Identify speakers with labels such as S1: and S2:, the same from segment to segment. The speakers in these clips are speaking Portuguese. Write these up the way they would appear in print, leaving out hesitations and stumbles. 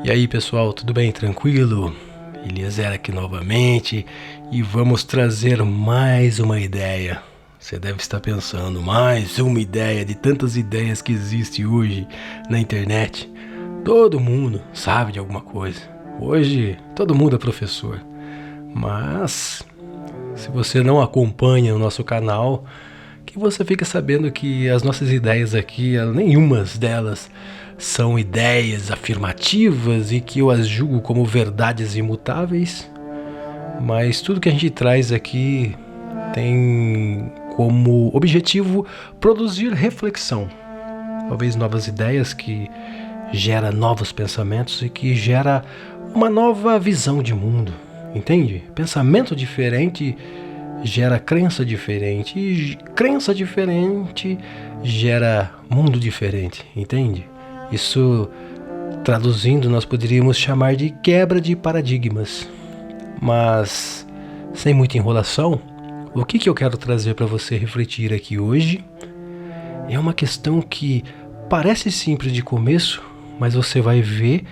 S1: E aí pessoal, tudo bem? Tranquilo? Eliezer aqui novamente e vamos trazer mais uma ideia. Você deve estar pensando, mais uma ideia de tantas ideias que existem hoje na internet. Todo mundo sabe de alguma coisa. Hoje todo mundo é professor. Mas se você não acompanha o nosso canal, que você fica sabendo que as nossas ideias aqui, nenhuma delas são ideias afirmativas e que eu as julgo como verdades imutáveis, mas tudo que a gente traz aqui tem como objetivo produzir reflexão, talvez novas ideias que gera novos pensamentos e que gera uma nova visão de mundo, entende? Pensamento diferente gera crença diferente e crença diferente gera mundo diferente, entende? Isso, traduzindo, nós poderíamos chamar de quebra de paradigmas. Mas, sem muita enrolação, o que eu quero trazer para você refletir aqui hoje é uma questão que parece simples de começo, mas você vai ver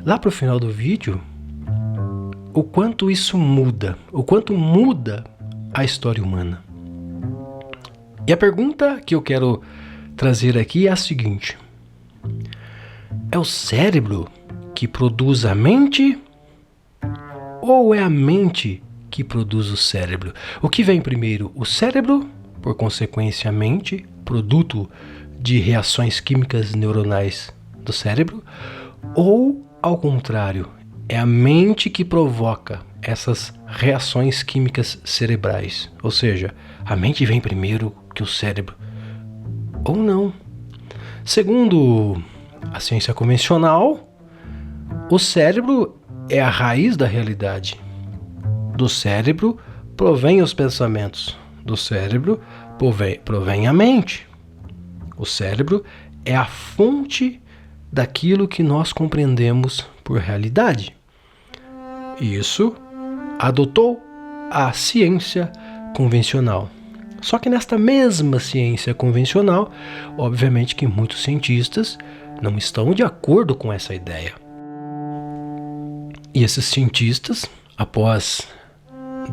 S1: lá para o final do vídeo o quanto isso muda, o quanto muda a história humana. E a pergunta que eu quero trazer aqui é a seguinte: é o cérebro que produz a mente ou é a mente que produz o cérebro? O que vem primeiro? O cérebro, por consequência a mente, produto de reações químicas neuronais do cérebro, ou ao contrário, é a mente que provoca essas reações químicas cerebrais? Ou seja, a mente vem primeiro que o cérebro, ou não? Segundo a ciência convencional, o cérebro é a raiz da realidade. Do cérebro provém os pensamentos. Do cérebro provém a mente. O cérebro é a fonte daquilo que nós compreendemos por realidade. Isso adotou a ciência convencional. Só que nesta mesma ciência convencional, obviamente que muitos cientistas não estão de acordo com essa ideia. E esses cientistas, após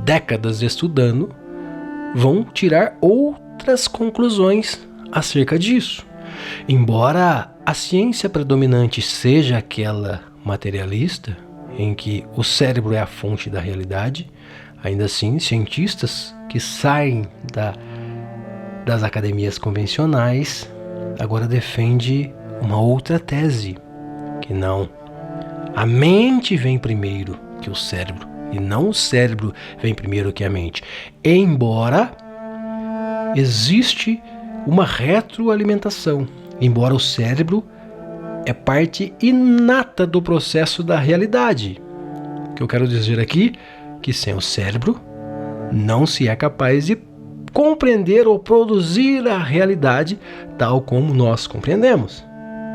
S1: décadas estudando, vão tirar outras conclusões acerca disso. Embora a ciência predominante seja aquela materialista, em que o cérebro é a fonte da realidade, ainda assim, cientistas que saem das academias convencionais agora defendem uma outra tese, que não, a mente vem primeiro que o cérebro, e não o cérebro vem primeiro que a mente. Embora existe uma retroalimentação, embora o cérebro é parte inata do processo da realidade. O que eu quero dizer aqui é que sem o cérebro não se é capaz de compreender ou produzir a realidade tal como nós compreendemos.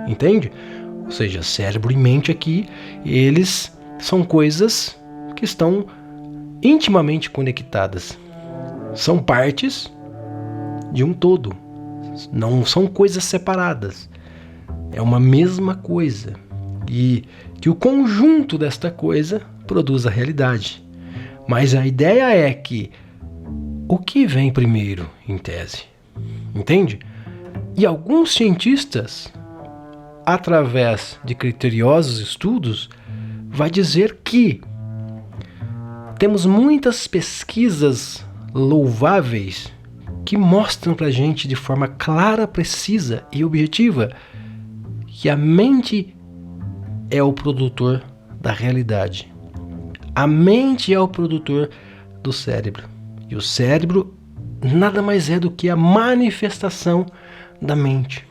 S1: Entende? Ou seja, cérebro e mente aqui, eles são coisas que estão intimamente conectadas. São partes de um todo. Não são coisas separadas. É uma mesma coisa. E que o conjunto desta coisa produz a realidade. Mas a ideia é que o que vem primeiro, em tese? Entende? E alguns cientistas, através de criteriosos estudos, vai dizer que temos muitas pesquisas louváveis que mostram pra gente de forma clara, precisa e objetiva que a mente é o produtor da realidade. A mente é o produtor do cérebro. E o cérebro nada mais é do que a manifestação da mente.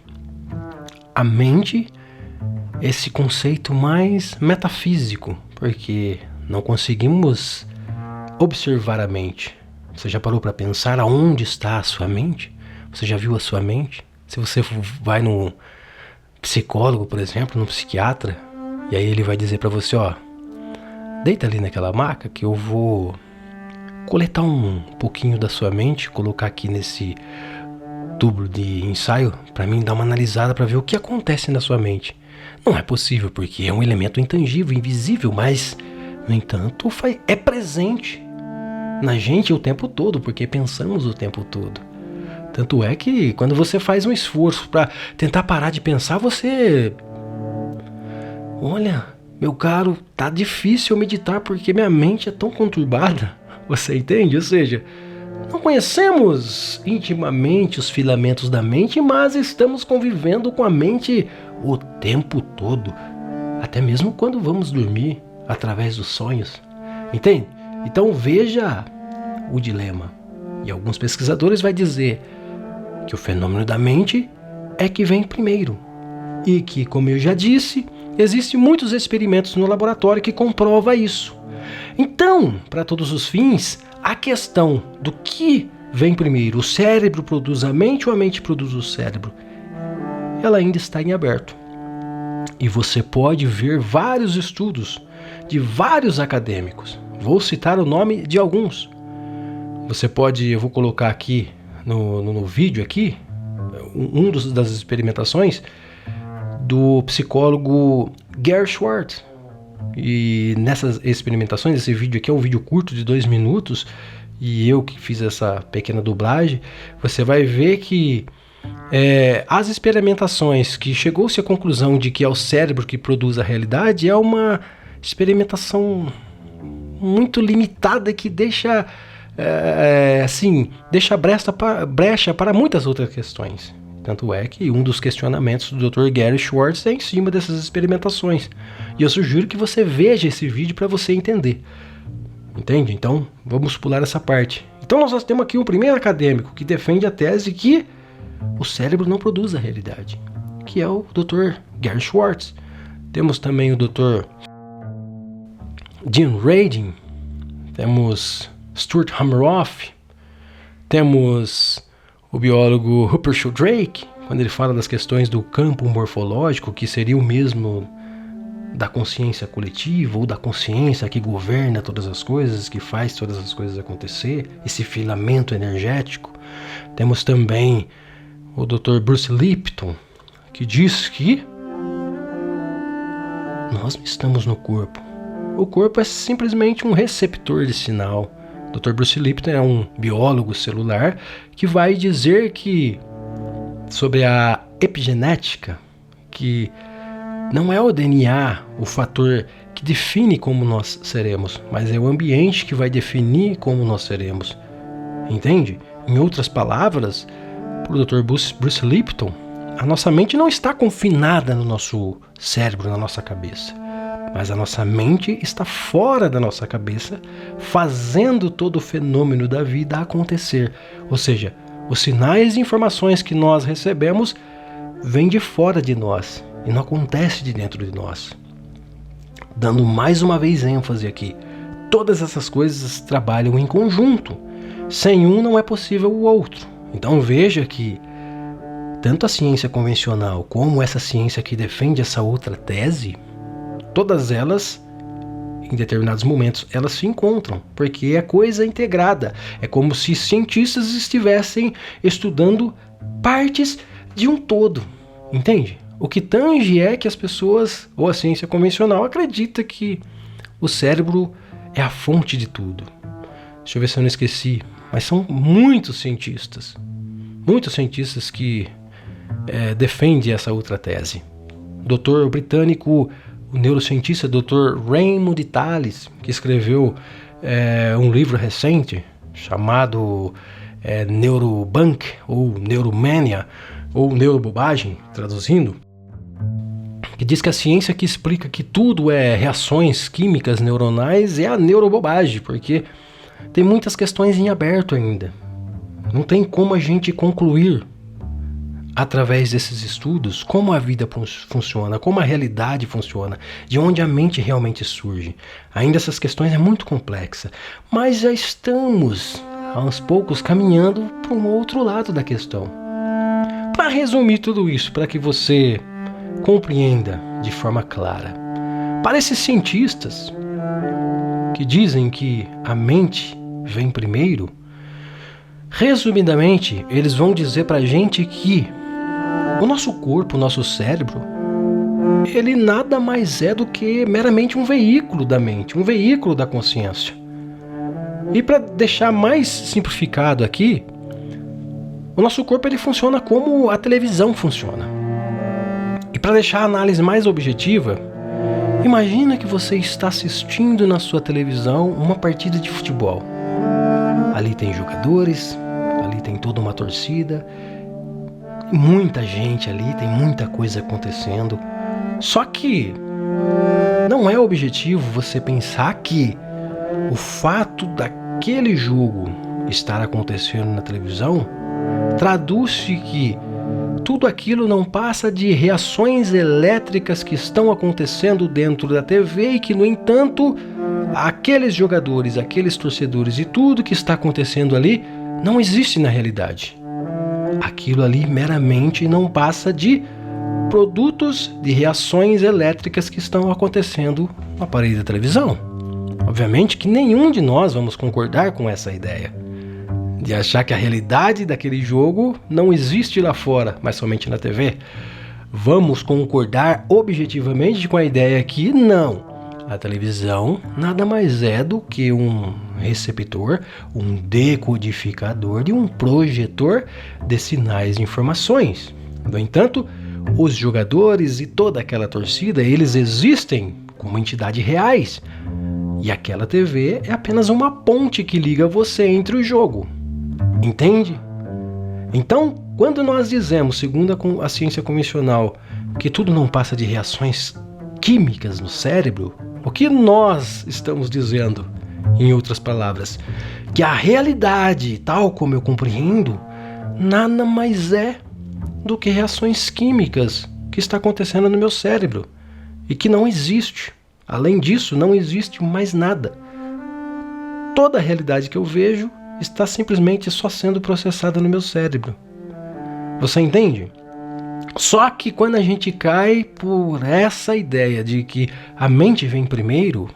S1: A mente é esse conceito mais metafísico, porque não conseguimos observar a mente. Você já parou para pensar aonde está a sua mente? Você já viu a sua mente? Se você vai no psicólogo, por exemplo, no psiquiatra, e aí ele vai dizer para você, ó, deita ali naquela maca que eu vou coletar um pouquinho da sua mente, colocar aqui nesse tubo de ensaio para mim dar uma analisada para ver o que acontece na sua mente. Não é possível, porque é um elemento intangível, invisível, mas, no entanto, é presente na gente o tempo todo, porque pensamos o tempo todo. Tanto é que quando você faz um esforço para tentar parar de pensar, você... Olha, meu caro, tá difícil meditar porque minha mente é tão conturbada. Você entende? Ou seja, não conhecemos intimamente os filamentos da mente, mas estamos convivendo com a mente o tempo todo. Até mesmo quando vamos dormir, através dos sonhos. Entende? Então veja o dilema. E alguns pesquisadores vão dizer que o fenômeno da mente é que vem primeiro. E que, como eu já disse, existem muitos experimentos no laboratório que comprovam isso. Então, para todos os fins, a questão do que vem primeiro, o cérebro produz a mente ou a mente produz o cérebro, ela ainda está em aberto. E você pode ver vários estudos de vários acadêmicos. Vou citar o nome de alguns. Você pode, eu vou colocar aqui no vídeo aqui, das experimentações do psicólogo Gary Schwartz. E nessas experimentações, esse vídeo aqui é um vídeo curto de 2 minutos, e eu que fiz essa pequena dublagem, você vai ver que as experimentações que chegou-se à conclusão de que é o cérebro que produz a realidade é uma experimentação muito limitada que deixa brecha para muitas outras questões. Tanto é que um dos questionamentos do Dr. Gary Schwartz é em cima dessas experimentações. E eu sugiro que você veja esse vídeo para você entender. Entende? Então, vamos pular essa parte. Então, nós temos aqui um primeiro acadêmico que defende a tese que o cérebro não produz a realidade, que é o Dr. Gary Schwartz. Temos também o Dr. Jim Radin, temos Stuart Hameroff, temos o biólogo Rupert Sheldrake, quando ele fala das questões do campo morfológico, que seria o mesmo da consciência coletiva, ou da consciência que governa todas as coisas, que faz todas as coisas acontecer, esse filamento energético. Temos também o Dr. Bruce Lipton, que diz que nós não estamos no corpo. O corpo é simplesmente um receptor de sinal. Dr. Bruce Lipton é um biólogo celular que vai dizer que, sobre a epigenética, que não é o DNA o fator que define como nós seremos, mas é o ambiente que vai definir como nós seremos. Entende? Em outras palavras, para o Dr. Bruce Lipton, a nossa mente não está confinada no nosso cérebro, na nossa cabeça. Mas a nossa mente está fora da nossa cabeça, fazendo todo o fenômeno da vida acontecer. Ou seja, os sinais e informações que nós recebemos vêm de fora de nós e não acontece de dentro de nós. Dando mais uma vez ênfase aqui, todas essas coisas trabalham em conjunto. Sem um não é possível o outro. Então veja que tanto a ciência convencional como essa ciência que defende essa outra tese, todas elas, em determinados momentos, elas se encontram, porque é coisa integrada. É como se cientistas estivessem estudando partes de um todo, entende? O que tange é que as pessoas, ou a ciência convencional, acredita que o cérebro é a fonte de tudo. Deixa eu ver se eu não esqueci, mas são muitos cientistas que defendem essa outra tese. O doutor britânico, o neurocientista Dr. Raymond Tales, que escreveu um livro recente chamado Neurobunk, ou Neuromania, ou Neurobobagem, traduzindo, que diz que a ciência que explica que tudo é reações químicas neuronais é a neurobobagem, porque tem muitas questões em aberto ainda. Não tem como a gente concluir através desses estudos como a vida funciona, como a realidade funciona, de onde a mente realmente surge. Ainda essas questões é muito complexa, mas já estamos aos poucos caminhando para um outro lado da questão. Para resumir tudo isso, para que você compreenda de forma clara, para esses cientistas que dizem que a mente vem primeiro, resumidamente, eles vão dizer para a gente que o nosso corpo, o nosso cérebro, ele nada mais é do que meramente um veículo da mente, um veículo da consciência. E para deixar mais simplificado aqui, o nosso corpo ele funciona como a televisão funciona. E para deixar a análise mais objetiva, imagina que você está assistindo na sua televisão uma partida de futebol. Ali tem jogadores, ali tem toda uma torcida, muita gente ali, tem muita coisa acontecendo. Só que não é objetivo você pensar que o fato daquele jogo estar acontecendo na televisão traduz-se que tudo aquilo não passa de reações elétricas que estão acontecendo dentro da TV e que, no entanto, aqueles jogadores, aqueles torcedores e tudo que está acontecendo ali não existe na realidade. Aquilo ali meramente não passa de produtos de reações elétricas que estão acontecendo no aparelho da televisão. Obviamente que nenhum de nós vamos concordar com essa ideia de achar que a realidade daquele jogo não existe lá fora, mas somente na TV. Vamos concordar objetivamente com a ideia que não. A televisão nada mais é do que um receptor, um decodificador e um projetor de sinais e informações. No entanto, os jogadores e toda aquela torcida, eles existem como entidades reais. E aquela TV é apenas uma ponte que liga você entre o jogo. Entende? Então, quando nós dizemos, segundo a ciência convencional, que tudo não passa de reações químicas no cérebro, o que nós estamos dizendo, em outras palavras, que a realidade, tal como eu compreendo, nada mais é do que reações químicas que está acontecendo no meu cérebro e que não existe. Além disso, não existe mais nada. Toda a realidade que eu vejo está simplesmente só sendo processada no meu cérebro. Você entende? Só que quando a gente cai por essa ideia de que a mente vem primeiro,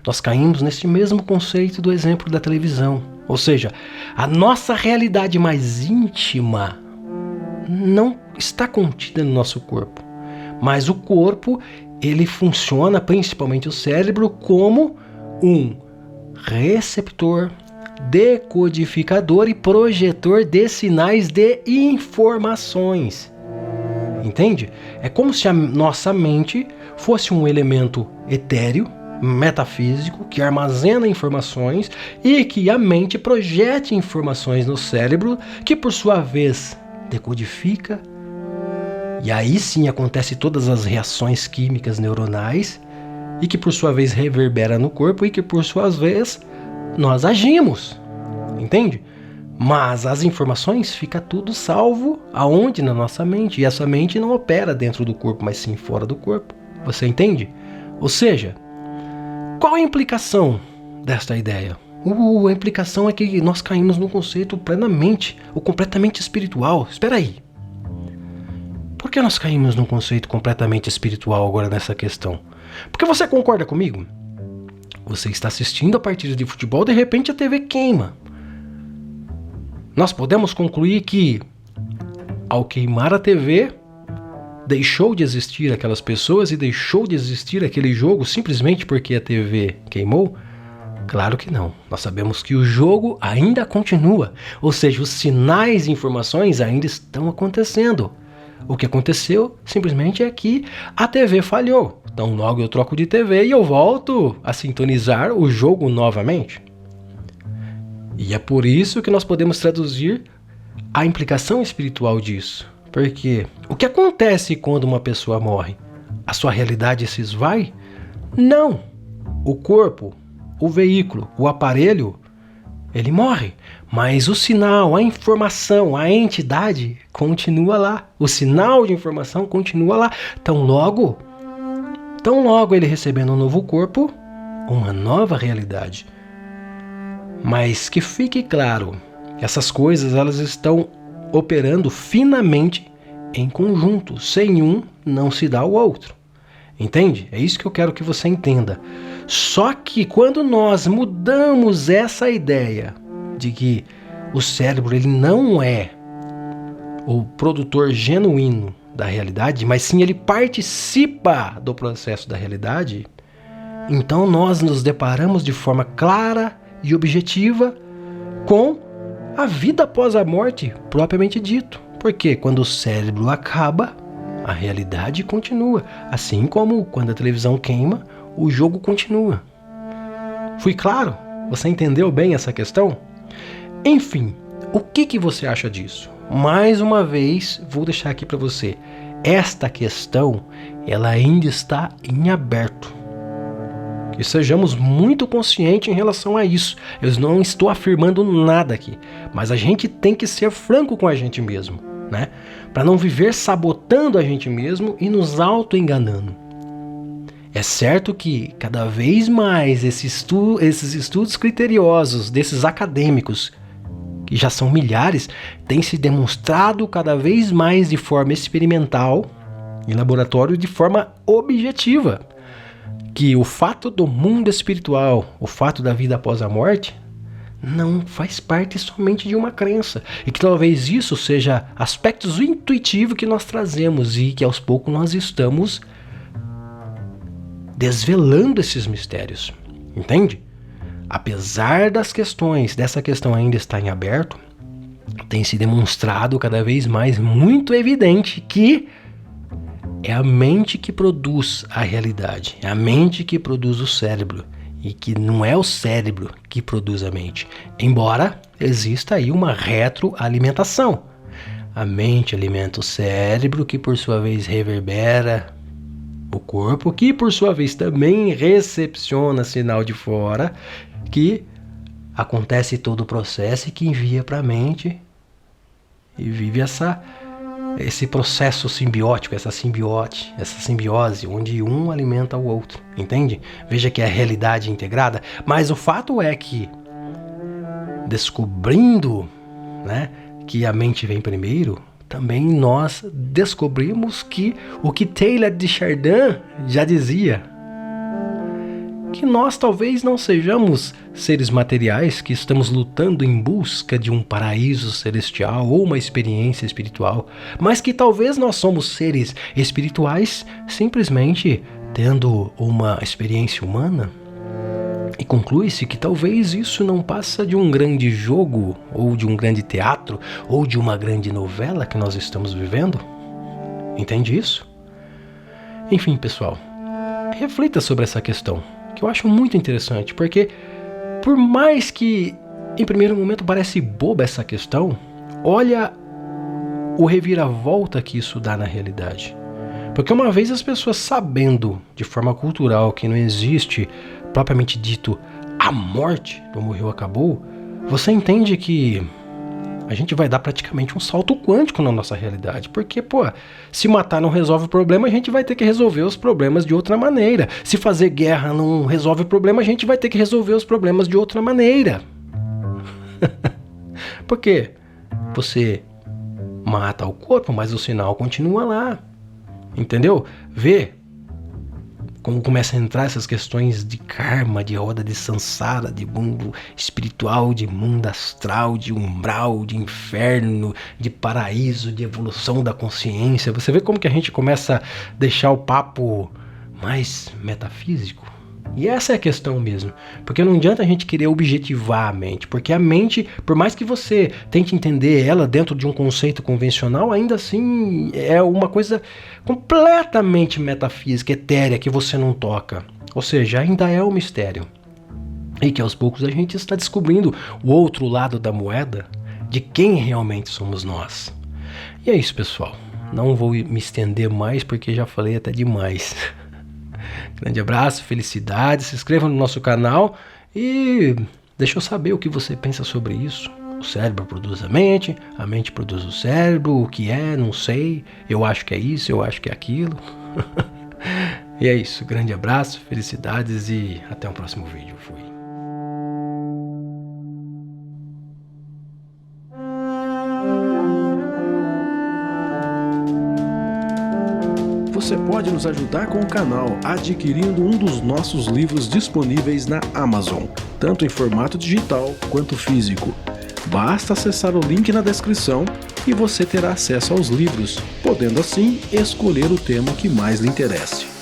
S1: nós caímos nesse mesmo conceito do exemplo da televisão. Ou seja, a nossa realidade mais íntima não está contida no nosso corpo. Mas o corpo, ele funciona, principalmente o cérebro, como um receptor, decodificador e projetor de sinais de informações. Entende? É como se a nossa mente fosse um elemento etéreo, metafísico, que armazena informações e que a mente projete informações no cérebro, que por sua vez decodifica, e aí sim acontece todas as reações químicas neuronais, e que por sua vez reverbera no corpo e que por sua vez nós agimos. Entende? Mas as informações fica tudo salvo aonde? Na nossa mente. E essa mente não opera dentro do corpo, mas sim fora do corpo. Você entende? Ou seja, qual a implicação desta ideia? A implicação é que nós caímos num conceito plenamente ou completamente espiritual. Espera aí. Por que nós caímos num conceito completamente espiritual agora nessa questão? Porque você concorda comigo? Você está assistindo a partida de futebol, de repente a TV queima. Nós podemos concluir que, ao queimar a TV, deixou de existir aquelas pessoas e deixou de existir aquele jogo simplesmente porque a TV queimou? Claro que não. Nós sabemos que o jogo ainda continua, ou seja, os sinais e informações ainda estão acontecendo. O que aconteceu simplesmente é que a TV falhou. Então logo eu troco de TV e eu volto a sintonizar o jogo novamente. E é por isso que nós podemos traduzir a implicação espiritual disso. Porque o que acontece quando uma pessoa morre? A sua realidade se esvai? Não. O corpo, o veículo, o aparelho, ele morre. Mas o sinal, a informação, a entidade continua lá. O sinal de informação continua lá. Tão logo ele recebendo um novo corpo, uma nova realidade. Mas que fique claro, essas coisas elas estão operando finamente em conjunto. Sem um, não se dá o outro. Entende? É isso que eu quero que você entenda. Só que quando nós mudamos essa ideia de que o cérebro ele não é o produtor genuíno da realidade, mas sim ele participa do processo da realidade, então nós nos deparamos de forma clara e objetiva com a vida após a morte, propriamente dito. Porque quando o cérebro acaba, a realidade continua. Assim como quando a televisão queima, o jogo continua. Fui claro? Você entendeu bem essa questão? Enfim, o que você acha disso? Mais uma vez, vou deixar aqui para você. Esta questão, ela ainda está em aberto. Que sejamos muito conscientes em relação a isso. Eu não estou afirmando nada aqui, mas a gente tem que ser franco com a gente mesmo, né? Para não viver sabotando a gente mesmo e nos auto-enganando. É certo que cada vez mais esses estudos criteriosos desses acadêmicos, que já são milhares, têm se demonstrado cada vez mais de forma experimental, em laboratório, de forma objetiva, que o fato do mundo espiritual, o fato da vida após a morte, não faz parte somente de uma crença. E que talvez isso seja aspectos intuitivos que nós trazemos e que aos poucos nós estamos desvelando esses mistérios. Entende? Apesar dessa questão ainda estar em aberto, tem se demonstrado cada vez mais muito evidente que é a mente que produz a realidade, é a mente que produz o cérebro, e que não é o cérebro que produz a mente, embora exista aí uma retroalimentação. A mente alimenta o cérebro, que por sua vez reverbera o corpo, que por sua vez também recepciona sinal de fora, que acontece todo o processo e que envia para a mente e vive esse processo simbiótico, essa simbiose, onde um alimenta o outro, entende? Veja que é a realidade integrada, mas o fato é que, descobrindo, né, que a mente vem primeiro, também nós descobrimos que o que Teilhard de Chardin já dizia, que nós talvez não sejamos seres materiais que estamos lutando em busca de um paraíso celestial ou uma experiência espiritual, mas que talvez nós somos seres espirituais simplesmente tendo uma experiência humana. E conclui-se que talvez isso não passa de um grande jogo, ou de um grande teatro, ou de uma grande novela que nós estamos vivendo. Entende isso? Enfim, pessoal, reflita sobre essa questão, que eu acho muito interessante, porque por mais que em primeiro momento parece boba essa questão, olha o reviravolta que isso dá na realidade. Porque uma vez as pessoas sabendo de forma cultural que não existe, propriamente dito, a morte do morreu acabou, você entende que a gente vai dar praticamente um salto quântico na nossa realidade. Porque, se matar não resolve o problema, a gente vai ter que resolver os problemas de outra maneira. Se fazer guerra não resolve o problema, a gente vai ter que resolver os problemas de outra maneira. Porque você mata o corpo, mas o sinal continua lá. Entendeu? Vê como começa a entrar essas questões de karma, de roda de samsara, de mundo espiritual, de mundo astral, de umbral, de inferno, de paraíso, de evolução da consciência. Você vê como que a gente começa a deixar o papo mais metafísico? E essa é a questão mesmo, porque não adianta a gente querer objetivar a mente, porque a mente, por mais que você tente entender ela dentro de um conceito convencional, ainda assim é uma coisa completamente metafísica, etérea, que você não toca. Ou seja, ainda é um mistério. E que aos poucos a gente está descobrindo o outro lado da moeda, de quem realmente somos nós. E é isso, pessoal. Não vou me estender mais, porque já falei até demais. Grande abraço, felicidades, se inscreva no nosso canal e deixa eu saber o que você pensa sobre isso. O cérebro produz a mente produz o cérebro, o que é, não sei, eu acho que é isso, eu acho que é aquilo. E é isso, grande abraço, felicidades e até o próximo vídeo. Fui.
S2: Você pode nos ajudar com o canal adquirindo um dos nossos livros disponíveis na Amazon, tanto em formato digital quanto físico. Basta acessar o link na descrição e você terá acesso aos livros, podendo assim escolher o tema que mais lhe interesse.